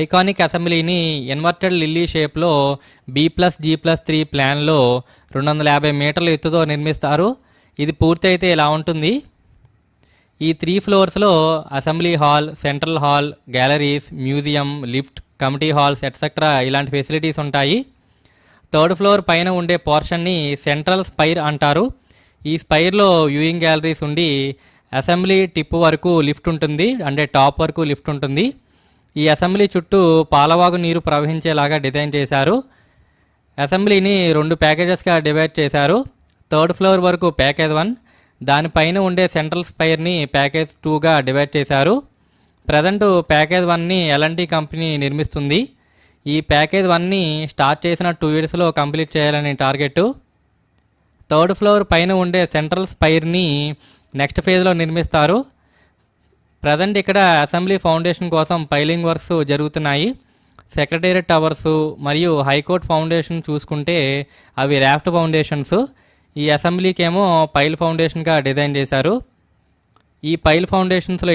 Iconic అసెంబ్లీని inverted lily షేప్లో B+G+3 ప్లాన్లో 250 మీటర్ల ఎత్తుతో నిర్మిస్తారు. ఇది పూర్తయితే ఇలా ఉంటుంది. ఈ 3 ఫ్లోర్స్లో assembly hall, central hall, galleries, museum, lift, committee halls etcetera ఇలాంటి ఫెసిలిటీస్ ఉంటాయి. 3rd ఫ్లోర్ పైన ఉండే పోర్షన్ని సెంట్రల్ స్పైర్ అంటారు. ఈ స్పైర్లో వ్యూయింగ్ గ్యాలరీస్ ఉండి అసెంబ్లీ టిప్ వరకు లిఫ్ట్ ఉంటుంది, అంటే టాప్ వరకు లిఫ్ట్ ఉంటుంది. ఈ అసెంబ్లీ చుట్టూ పాలవాగు నీరు ప్రవహించేలాగా డిజైన్ చేశారు. అసెంబ్లీని 2 ప్యాకేజెస్గా డివైడ్ చేశారు. 3rd ఫ్లోర్ వరకు ప్యాకేజ్ 1, దానిపైన ఉండే సెంట్రల్ స్పైర్ని ప్యాకేజ్ 2గా డివైడ్ చేశారు. ప్రజెంట్ ప్యాకేజ్ 1ని L&T కంపెనీ నిర్మిస్తుంది. ఈ ప్యాకేజ్ 1ని స్టార్ట్ చేసిన 2 ఇయర్స్లో కంప్లీట్ చేయాలని టార్గెట్. 3rd ఫ్లోర్ పైన ఉండే సెంట్రల్ స్పైర్ని నెక్స్ట్ ఫేజ్లో నిర్మిస్తారు. ప్రజెంట్ ఇక్కడ అసెంబ్లీ ఫౌండేషన్ కోసం పైలింగ్ వర్క్స్ జరుగుతున్నాయి. సెక్రటేరియట్ టవర్స్ మరియు హైకోర్టు ఫౌండేషన్ చూసుకుంటే అవి రాఫ్ట్ ఫౌండేషన్స్. ఈ అసెంబ్లీకి ఏమో పైల్ ఫౌండేషన్గా డిజైన్ చేశారు. ఈ పైల్ ఫౌండేషన్స్లో